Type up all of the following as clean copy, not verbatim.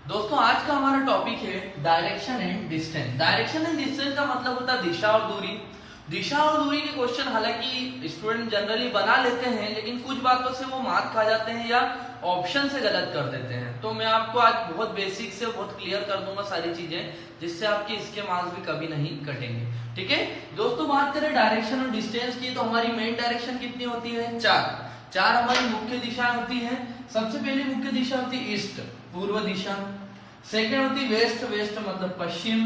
दोस्तों आज का हमारा टॉपिक है direction and distance. Direction and distance का मतलब होता है दिशा और दूरी। दिशा और दूरी के क्वेश्चन हालांकि स्टूडेंट जनरली बना लेते हैं, लेकिन कुछ बातों से वो मार्क खा जाते हैं या ऑप्शन से गलत कर देते हैं। तो मैं आपको आज बहुत बेसिक से बहुत क्लियर कर दूंगा सारी चीजें, जिससे आपके इसके मार्क्स भी कभी नहीं कटेंगे। ठीक है दोस्तों, बात करें डायरेक्शन और डिस्टेंस की तो हमारी मेन डायरेक्शन कितनी होती है? चार हमारी मुख्य दिशाएं होती है। सबसे पहली मुख्य दिशा होती है ईस्ट, पूर्व दिशा। सेकेंड होती वेस्ट, वेस्ट मतलब पश्चिम।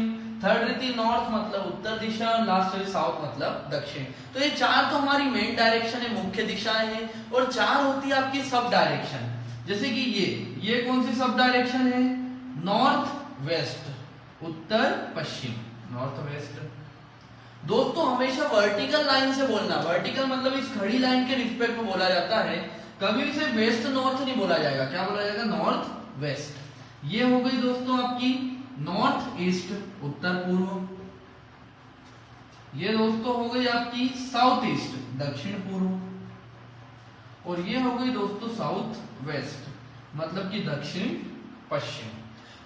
थर्ड रहती नॉर्थ मतलब उत्तर दिशा। और लास्ट है साउथ मतलब दक्षिण। तो ये चार तो हमारी मेन डायरेक्शन है, मुख्य दिशाएं हैं। और चार होती है आपकी सब डायरेक्शन। जैसे कि ये कौन सी सब डायरेक्शन है? नॉर्थ वेस्ट, उत्तर पश्चिम, नॉर्थ वेस्ट। दोस्तों हमेशा वर्टिकल लाइन से बोलना। वर्टिकल मतलब इस खड़ी लाइन के रिस्पेक्ट में बोला जाता है। कभी इसे वेस्ट नॉर्थ नहीं बोला जाएगा। क्या बोला जाएगा? North west. ये हो गई दोस्तों आपकी नॉर्थ ईस्ट, उत्तर पूर्व। ये दोस्तों हो गई आपकी साउथ ईस्ट, दक्षिण पूर्व। और ये हो गई दोस्तों साउथ वेस्ट, मतलब कि दक्षिण पश्चिम।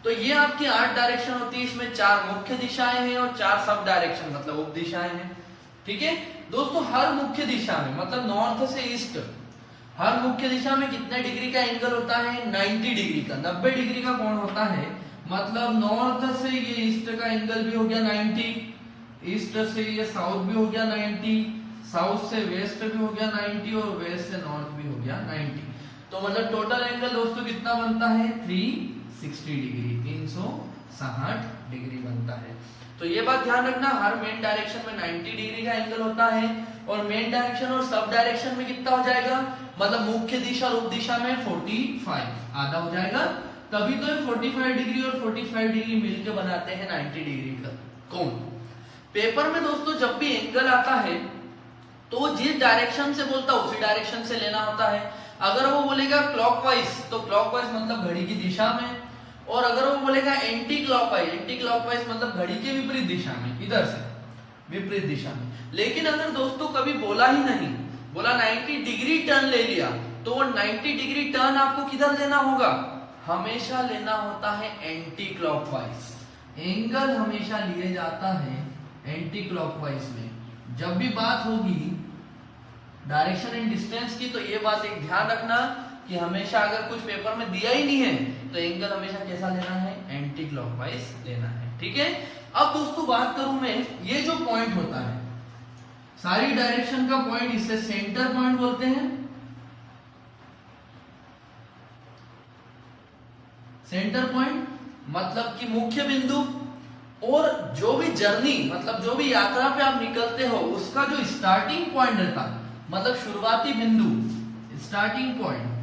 तो ये आपकी 8 डायरेक्शन होती है। इसमें 4 मुख्य दिशाएं हैं और 4 सब डायरेक्शन मतलब उप दिशाएं हैं। ठीक है दोस्तों, हर मुख्य दिशा में मतलब नॉर्थ से ईस्ट, हर मुख्य दिशा में कितने डिग्री का एंगल होता है? 90 डिग्री का, 90 डिग्री का कोण होता है। मतलब नॉर्थ से ये ईस्ट का एंगल भी हो गया 90, ईस्ट से ये साउथ भी हो गया 90, साउथ से वेस्ट भी हो गया 90 और वेस्ट से नॉर्थ भी हो गया 90। तो मतलब टोटल एंगल दोस्तों कितना बनता है? 360 डिग्री, 360 डिग्री बनता है। तो ये बात ध्यान रखना, हर मेन डायरेक्शन में 90 डिग्री का एंगल होता है। और मेन डायरेक्शन और सब डायरेक्शन में कितना हो जाएगा? मतलब मुख्य दिशा और उप दिशा में 45 आधा हो जाएगा। तभी तो 45 डिग्री और 45 डिग्री मिलकर बनाते हैं 90 डिग्री का कोण। पेपर में दोस्तों जब भी एंगल आता है तो जिस डायरेक्शन से बोलता है उसी डायरेक्शन से लेना होता है। अगर वो बोलेगा क्लॉकवाइज तो क्लॉकवाइज मतलब घड़ी की दिशा में। और अगर वो बोलेगा एंटी क्लॉकवाइज, एंटी क्लॉकवाइज मतलब घड़ी के विपरीत दिशा में, इधर से विपरीत दिशा में। लेकिन अगर दोस्तों कभी बोला ही नहीं, बोला 90 डिग्री टर्न ले लिया, तो वो 90 डिग्री टर्न आपको किधर लेना होगा? हमेशा लेना होता है एंटी क्लॉकवाइज। एंगल हमेशा लिए जाता है एंटी क्लॉकवाइज में। जब भी बात होगी डायरेक्शन एंड डिस्टेंस की तो ये बात एक ध्यान रखना कि हमेशा अगर कुछ पेपर में दिया ही नहीं है तो एंगल हमेशा कैसा लेना है? एंटी क्लॉकवाइज लेना है। ठीक है, अब दोस्तों बात करूं मैं, ये जो पॉइंट होता है सारी डायरेक्शन का पॉइंट, इसे सेंटर पॉइंट बोलते हैं। सेंटर पॉइंट मतलब कि मुख्य बिंदु। और जो भी जर्नी मतलब जो भी यात्रा पे आप निकलते हो उसका जो स्टार्टिंग पॉइंट रहता है, मतलब शुरुआती बिंदु, स्टार्टिंग पॉइंट।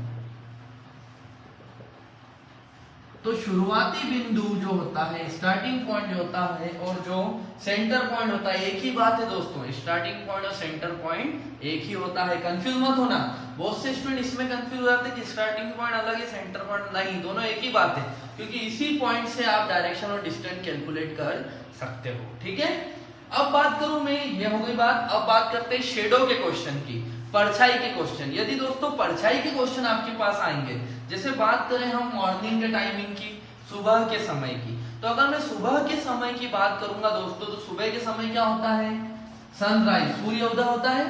तो शुरुआती बिंदु जो होता है, स्टार्टिंग पॉइंट जो होता है, और जो सेंटर पॉइंट होता है, एक ही बात है दोस्तों। स्टार्टिंग पॉइंट और सेंटर पॉइंट एक ही होता है, कंफ्यूज मत होना। बहुत से स्टूडेंट इसमें कंफ्यूज हो जाते हैं कि स्टार्टिंग पॉइंट अलग है, सेंटर पॉइंट नहीं, दोनों एक ही बात है। क्योंकि इसी पॉइंट से आप डायरेक्शन और डिस्टेंस कैलकुलेट कर सकते हो। ठीक है, अब बात करूं मैं, ये हो गई बात। अब बात करते हैं शेडो के क्वेश्चन की, परछाई के क्वेश्चन। यदि दोस्तों परछाई के क्वेश्चन आपके पास आएंगे, जैसे बात करें हम मॉर्निंग के टाइमिंग की, सुबह के समय की, तो अगर मैं सुबह के समय की बात करूंगा दोस्तों, तो सुबह के समय क्या होता है? सनराइज, सूर्योदय होता है।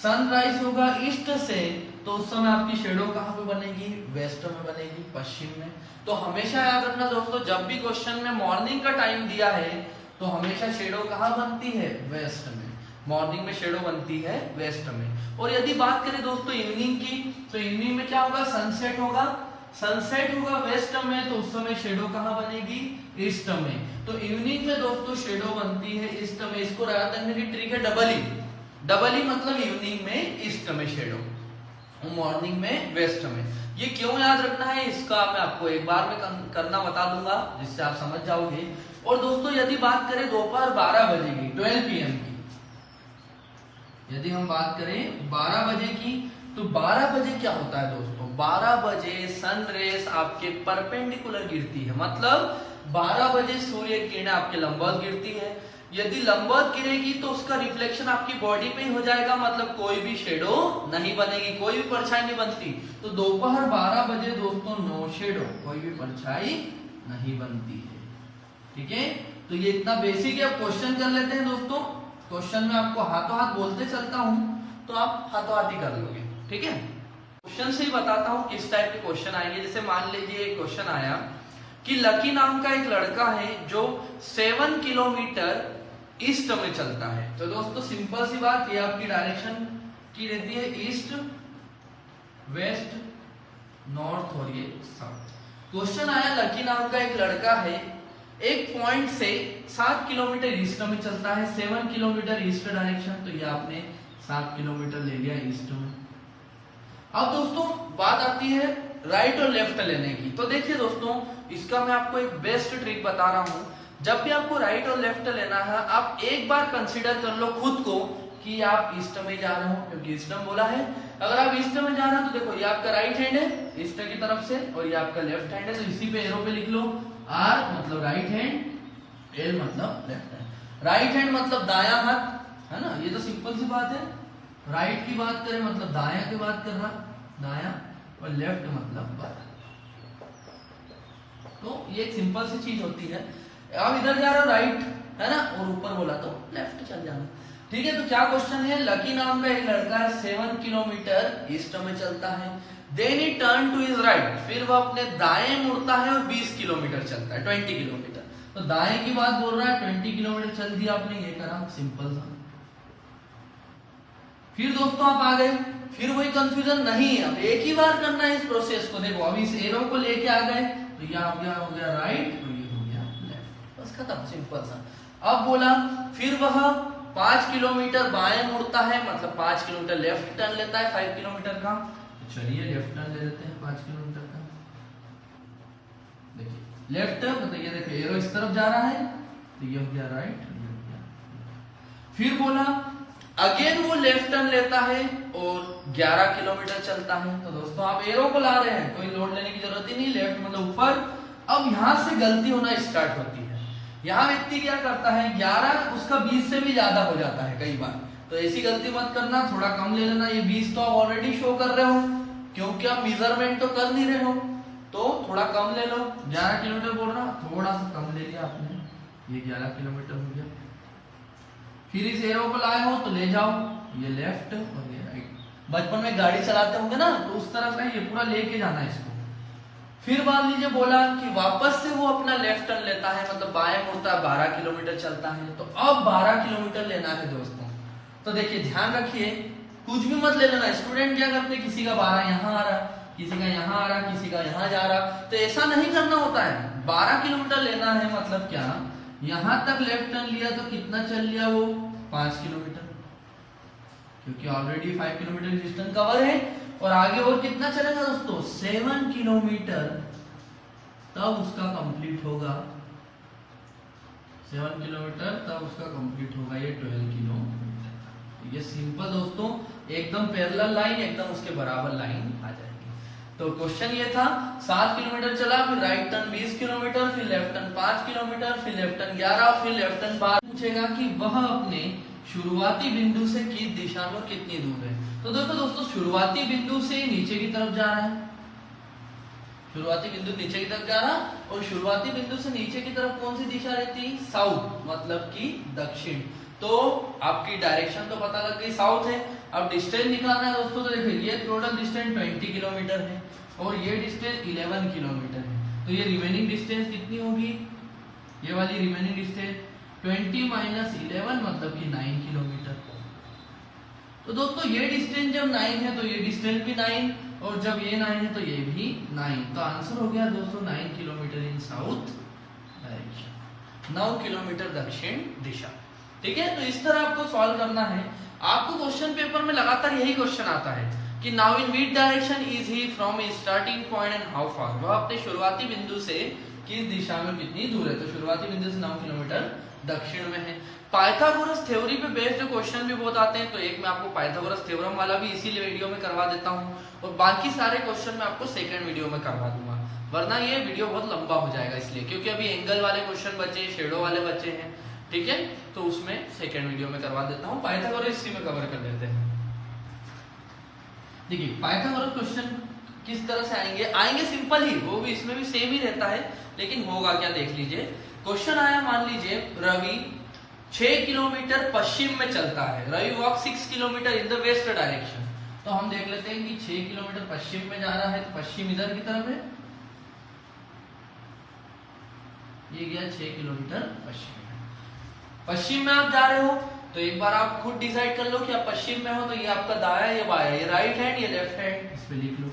सनराइज होगा ईस्ट से, तो उस समय आपकी शेडो कहां पे बनेगी? वेस्ट में बनेगी, पश्चिम में। तो हमेशा याद रखना दोस्तों, जब भी क्वेश्चन में मॉर्निंग का टाइम दिया है तो हमेशा शेडो कहां बनती है? वेस्ट में। मॉर्निंग में शेडो बनती है वेस्ट में। और यदि बात करें दोस्तों इवनिंग की, तो इवनिंग में क्या होगा? सनसेट होगा। सनसेट होगा वेस्ट में, तो उस समय शेडो कहां बनेगी? ईस्ट में। तो इवनिंग में दोस्तों शेडो बनती है ईस्ट में। इसको याद रखने की ट्रिक है डबल ई। डबल ई मतलब इवनिंग में ईस्ट में शेडो, मॉर्निंग में वेस्ट में। ये क्यों याद रखना है इसका मैं आपको एक बार में करना बता दूंगा, जिससे आप समझ जाओगे। और दोस्तों यदि बात करें दोपहर 12 बजे की, 12 PM की, यदि हम बात करें 12 बजे की, तो 12 बजे क्या होता है दोस्तों? 12 बजे सन रेस आपके परपेंडिकुलर गिरती है। मतलब 12 बजे सूर्य किरण आपके लंबवत गिरती है। यदि लंबवत गिरेगी तो उसका रिफ्लेक्शन आपकी बॉडी पे ही हो जाएगा, मतलब कोई भी शेडो नहीं बनेगी, कोई भी परछाई नहीं बनती। तो दोपहर 12 बजे दोस्तों नो शेडो, कोई भी परछाई नहीं बनती है। ठीक है, तो ये इतना बेसिक है। अब क्वेश्चन कर लेते हैं दोस्तों। क्वेश्चन में आपको हाथों हाथ बोलते चलता हूं तो आप हाथों हाथ ही कर लोगे। ठीक है, क्वेश्चन से ही बताता हूं किस टाइप के क्वेश्चन आएंगे। जैसे मान लीजिए एक क्वेश्चन आया कि लकी नाम का एक लड़का है जो 7 किलोमीटर ईस्ट में चलता है। तो दोस्तों सिंपल सी बात, ये आपकी डायरेक्शन की रहती है ईस्ट, वेस्ट, नॉर्थ और ये साउथ। क्वेश्चन आया लकी नाम का एक लड़का है, एक पॉइंट से 7 किलोमीटर ईस्ट में चलता है, 7 किलोमीटर ईस्ट डायरेक्शन। तो ये आपने 7 किलोमीटर ले लिया ईस्ट में। अब दोस्तों बात आती है राइट और लेफ्ट लेने की। तो देखिए दोस्तों, इसका मैं आपको एक बेस्ट ट्रिक बता रहा हूं। जब भी आपको राइट और लेफ्ट लेना है, आप एक बार कंसीडर कर लो खुद को कि आप ईस्ट में जा रहे हो, क्योंकि ईस्ट में बोला है। अगर आप ईस्ट में जा रहे हो तो देखो ये आपका राइट हैंड है ईस्ट की तरफ से, और ये आपका लेफ्ट हैंड है। तो इसी पे एरो पे लिख लो, आर मतलब राइट हैंड, एल मतलब लेफ्ट हैंड। राइट हैंड मतलब दायां हाथ, है ना, ये तो सिंपल सी बात है। राइट की बात करें मतलब दायां की बात कर रहा, दायां, और लेफ्ट मतलब बायां। तो ये एक सिंपल सी चीज होती है। अब इधर जा रहा हो राइट, है ना, और ऊपर बोला तो लेफ्ट चल जाना। ठीक है, तो क्या क्वेश्चन है, लकी नाम का एक लड़का है 7 किलोमीटर ईस्ट में चलता है, then he turn to his right, फिर वह अपने दाएं मुड़ता है और 20 किलोमीटर चलता है, 20 किलोमीटर। तो दाएं की बात बोल रहा है, 20 किलोमीटर चल दिया आपने, ये करा सिंपल सा। फिर दोस्तों आप आ गए, फिर वही कंफ्यूजन नहीं है, अब एक ही बार करना है इस प्रोसेस को। देखो अभी इस एरो को लेके आ गए, तो ये हो गया राइट, और ये हो गया लेफ्ट, बस खत्म, सिंपल सा। अब बोला फिर वह 5 किलोमीटर बाएं मुड़ता है, मतलब 5 किलोमीटर लेफ्ट टर्न लेता है 5 किलोमीटर का। तो चलिए लेफ्ट टर्न ले लेते हैं 5 किलोमीटर का। देखिए लेफ्ट मतलब ये देखो एरो इस तरफ जा रहा है, तो ये हो गया राइट। फिर बोला अगेन वो लेफ्ट टर्न लेता है और 11 किलोमीटर चलता है। तो दोस्तों आप एरो को ला रहे हैं, कोई लोड लेने की जरूरत ही नहीं, लेफ्ट मतलब ऊपर। अब यहां से गलती होना स्टार्ट होती है। यहाँ व्यक्ति क्या करता है, 11 उसका 20 से भी ज्यादा हो जाता है कई बार। तो ऐसी गलती मत करना, थोड़ा कम ले लेना। ये 20 तो आप ऑलरेडी शो कर रहे हो, क्योंकि आप मेजरमेंट तो कर नहीं रहे हो, तो थोड़ा कम ले लो। 11 किलोमीटर बोल रहा, थोड़ा सा कम ले लिया आपने, ये 11 किलोमीटर हो गया। फिर इस एरो को लाए हो तो ले जाओ, ये लेफ्ट और ये राइट। बचपन में गाड़ी चलाते होंगे ना, तो उस तरह से ये पूरा लेके जाना है इसको। फिर मान लीजिए बोला कि वापस से वो अपना लेफ्ट टर्न लेता है, मतलब बाएं मुड़ता है, 12 किलोमीटर चलता है। तो अब 12 किलोमीटर लेना है दोस्तों। तो देखिए ध्यान रखिए, कुछ भी मत ले लेना। स्टूडेंट क्या करते हैं, किसी का 12 यहाँ आ रहा, किसी का यहाँ आ रहा, किसी का यहाँ जा रहा, तो ऐसा नहीं करना होता है। 12 किलोमीटर लेना है, मतलब क्या, यहां तक लेफ्ट टर्न लिया तो कितना चल लिया वो, 5 किलोमीटर, क्योंकि ऑलरेडी 5 किलोमीटर डिस्टेंस कवर है। और आगे और कितना चलेगा दोस्तों, 7 किलोमीटर, तब उसका कंप्लीट होगा। 7 किलोमीटर तब उसका कंप्लीट होगा ये 12 किलोमीटर। ये सिंपल दोस्तों, एकदम पैरेलल लाइन, एकदम उसके बराबर लाइन आ जाएगी। तो क्वेश्चन ये था, 7 किलोमीटर चला, फिर राइट टर्न 20 किलोमीटर, फिर लेफ्ट टर्न 5 किलोमीटर, फिर लेफ्ट टर्न 11, फिर लेफ्ट टर्न 12। पूछेगा कि वह अपने शुरुआती बिंदु से किस दिशा में कितनी दूर है। तो देखो दोस्तों, शुरुआती बिंदु से नीचे की तरफ जा रहा है, शुरुआती बिंदु नीचे की तरफ जा रहा, और शुरुआती बिंदु से नीचे की तरफ कौन सी दिशा रहती, साउथ, मतलब कि दक्षिण। तो आपकी डायरेक्शन तो पता लग गई, साउथ है। अब डिस्टेंस निकालना है दोस्तों। तो देखिए ये टोटल डिस्टेंस 20 किलोमीटर है, और ये डिस्टेंस 11 किलोमीटर है। तो ये रिमेनिंग डिस्टेंस कितनी होगी, ये वाली रिमेनिंग डिस्टेंस 20 माइनस 11 मतलब कि 9 किलोमीटर। तो दोस्तों ये डिस्टेंस जब 9 है तो ये डिस्टेंस भी 9, और जब ये 9 है तो ये भी 9। तो आंसर हो गया दोस्तों 9 किलोमीटर इन साउथ डायरेक्शन, 9 किलोमीटर दक्षिण दिशा। ठीक है, तो इस तरह आपको सॉल्व करना है। आपको क्वेश्चन पेपर में लगातार यही क्वेश्चन आता है कि now in which direction is he from A starting point and how far. वह अपने शुरुआती बिंदु से किस दिशा में कितनी दूर है। तो शुरुआती बिंदु से 9 किलोमीटर दक्षिण में है। पाइथागोरस थ्योरी पे बेस्ड क्वेश्चन भी बहुत आते हैं, तो एक मैं आपको पाइथागोरस थ्योरम वाला भी इसी वीडियो में करवा देता हूँ, और बाकी सारे क्वेश्चन मैं आपको सेकंड वीडियो में करवा दूंगा, वरना ये वीडियो बहुत लंबा हो जाएगा इसलिए, क्योंकि अभी एंगल वाले क्वेश्चन बचे, शेडो वाले बचे हैं। ठीक है, तो उसमें सेकंड वीडियो में करवा देता हूँ, पाइथागोरस इसी में कवर कर लेते हैं। देखिए पाइथागोरस क्वेश्चन किस तरह से आएंगे? आएंगे सिंपल ही, वो भी इसमें भी सेम ही रहता है, लेकिन होगा क्या देख लीजिए। क्वेश्चन आया, मान लीजिए रवि 6 किलोमीटर पश्चिम में चलता है, Ravi walk 6 kilometre in the west direction. तो हम देख लेते हैं कि 6 किलोमीटर पश्चिम में जा रहा है, तो पश्चिम इधर की तरफ है, ये गया 6 किलोमीटर पश्चिम में। पश्चिम में आप जा रहे हो तो एक बार आप खुद डिसाइड कर लो कि आप पश्चिम में हो तो ये आपका दाया या बाया, ये राइट हैंड ये लेफ्ट हैंड, इस पे लिख लो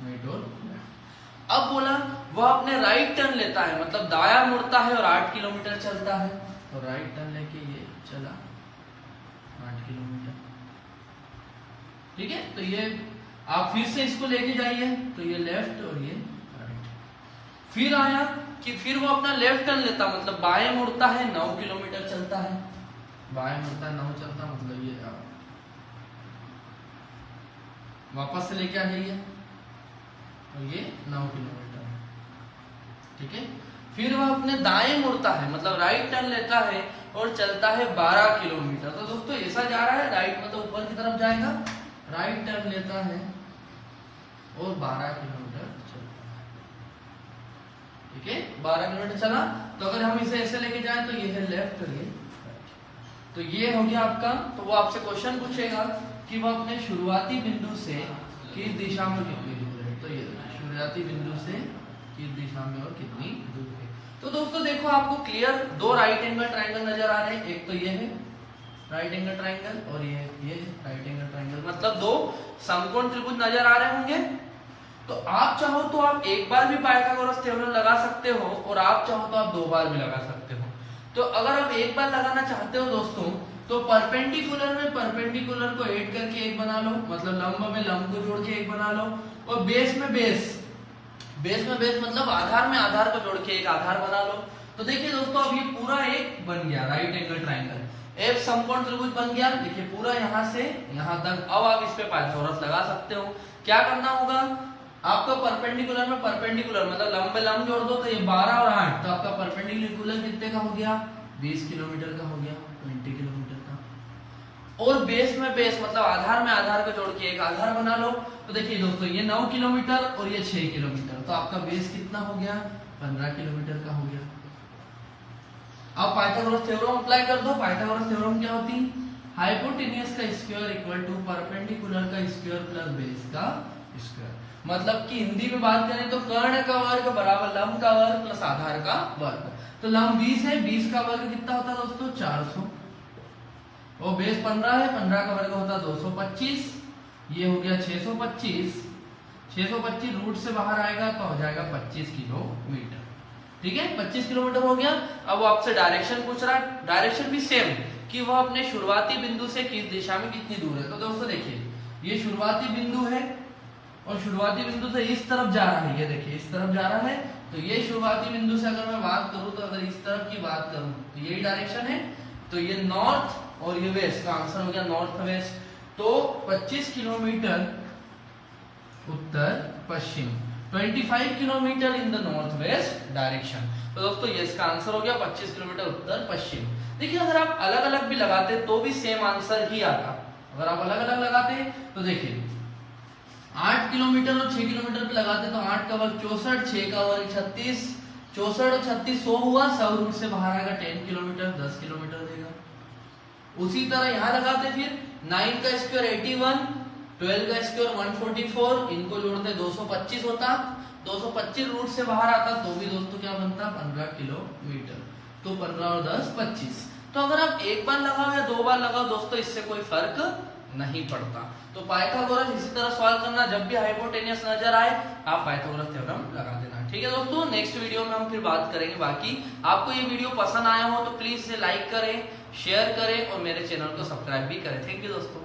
राइट और लेफ्ट। अब बोला वह अपने राइट टर्न लेता है, मतलब दाया मुड़ता है और 8 किलोमीटर चलता है, तो राइट टर्न लेके ये चला 8 किलोमीटर, ठीक है। तो ये आप फिर से इसको लेके जाइए, तो ये लेफ्ट और ये राइट। फिर आया कि फिर वो अपना लेफ्ट टर्न लेता, मतलब बाएं मुड़ता है, 9 किलोमीटर चलता है, बाएं मुड़ता है 9 चलता, मतलब ये वापस से लेके आ जाइए, और ये 9 किलोमीटर है, ठीक है। फिर वह अपने दाएं मुड़ता है, मतलब राइट टर्न लेता है और चलता है 12 किलोमीटर। तो दोस्तों ऐसा जा रहा है, राइट मतलब ऊपर की तरफ जाएगा, राइट टर्न लेता है और 12 किलोमीटर चलता है, ठीक है। 12 किलोमीटर चला, तो अगर हम इसे ऐसे लेके जाएं तो ये है लेफ्ट और ये राइट, तो ये हो गया आपका। तो वो आपसे क्वेश्चन पूछेगा कि वह अपने शुरुआती बिंदु से किस दिशा में कितनी दूर है, तो ये शुरुआती बिंदु से किस दिशा में और कितनी दूर है। तो दोस्तों देखो आपको क्लियर दो राइट एंगल ट्रायंगल नजर आ रहे हैं, एक तो ये है राइट एंगल ट्रायंगल और ये राइट एंगल ट्रायंगल, मतलब दो समकोण त्रिभुज नजर आ रहे होंगे। तो आप चाहो तो आप एक बार भी पाइथागोरस थ्योरम लगा सकते हो और आप चाहो तो आप 2 बार भी लगा सकते हो। तो अगर आप एक बार लगाना चाहते हो दोस्तों, तो परपेंडिकुलर में परपेंडिकुलर को ऐड करके एक बना लो, मतलब लंब में लंब को जोड़ के एक बना लो, और बेस में बेस मतलब आधार में आधार को जोड़ के एक आधार बना लो। तो देखिए दोस्तों अब ये पूरा एक बन गया राइट एंगल ट्रायंगल, एक समकोण त्रिभुज बन गया। देखिए पूरा यहाँ से यहाँ तक। अब आप इस पे पाइथागोरस लगा सकते हो। क्या करना होगा आपको, परपेंडिकुलर में परपेंडिकुलर मतलब लंब में लंब जोड़ दो, तो ये 12 और 8, तो आपका परपेंडिकुलर कितने का हो गया, 20 किलोमीटर का हो गया, 20 किलोमीटर का। और बेस में बेस मतलब आधार में आधार को जोड़ के एक आधार बना लो। तो देखिए दोस्तों ये 9 किलोमीटर और ये 6 किलोमीटर, तो आपका बेस कितना हो गया, 15 किलोमीटर का हो गया। अब पाइथागोरस थ्योरम अप्लाई कर दो। पाइथागोरस थ्योरम क्या होती, हाइपोटेन्यूज का स्क्वायर इक्वल टू परपेंडिकुलर का स्क्वायर प्लस बेस का स्क्वायर। मतलब कि हिंदी में बात करें तो कर्ण का वर्ग बराबर लंब का वर्ग प्लस आधार का वर्ग। तो लंब 20 है, 20 का वर्ग कितना होता है दोस्तों, 400, और बेस 15 है, 15 का वर्ग होता है 225, ये हो गया 625, 625 रूट से बाहर आएगा तो हो जाएगा 25 किलोमीटर, ठीक है। 25 किलोमीटर हो गया। अब वो आपसे डायरेक्शन पूछ रहा है, डायरेक्शन भी सेम कि वह अपने शुरुआती बिंदु से किस दिशा में कितनी दूर है। तो दोस्तों देखिए ये शुरुआती बिंदु है और शुरुआती बिंदु से इस तरफ जा रहा है, ये देखिए इस तरफ जा रहा है। तो ये शुरुआती बिंदु से अगर मैं बात करूं, तो अगर इस तरफ की बात करूं तो यही डायरेक्शन है, तो ये नॉर्थ और ये वेस्ट का आंसर हो गया नॉर्थ वेस्ट। तो 25 kilometre Uttar Paschim, 25 kilometre in the north west direction. तो दोस्तों ये इसका आंसर हो गया 25 किलोमीटर उत्तर पश्चिम। देखिए अगर आप अलग अलग भी लगाते तो भी सेम आंसर ही आता। अगर आप अलग अलग लगाते तो देखिए 8 किलोमीटर और 6 किलोमीटर पे लगाते तो 8 का वर्ग 64, 6 का वर्ग 36, 64 और 36 100 हुआ, 100 रूट से बाहर आएगा 10 किलोमीटर, 10 किलोमीटर देगा। उसी तरह यहाँ लगाते फिर 9 का स्क्वायर 81, 12 का स्क्वायर 144, इनको जोड़ते 225 होता, 225 रूट से बाहर आता तो भी दोस्तों क्या बनता 15 किलोमीटर। तो 15 और 10 25। तो अगर आप एक बार लगाओ या 2 बार लगाओ दोस्तों इससे कोई फर्क नहीं पड़ता। तो पाइथागोरस इसी तरह सॉल्व करना, जब भी हाइपोटेन्यूस नजर आए आप पाइथागोरस थ्योरम लगा देना, ठीक है दोस्तों। नेक्स्ट वीडियो में हम फिर बात करेंगे बाकी। आपको ये वीडियो पसंद आया हो तो प्लीज इसे लाइक करें, शेयर करें और मेरे चैनल को सब्सक्राइब भी करें। थैंक यू दोस्तों।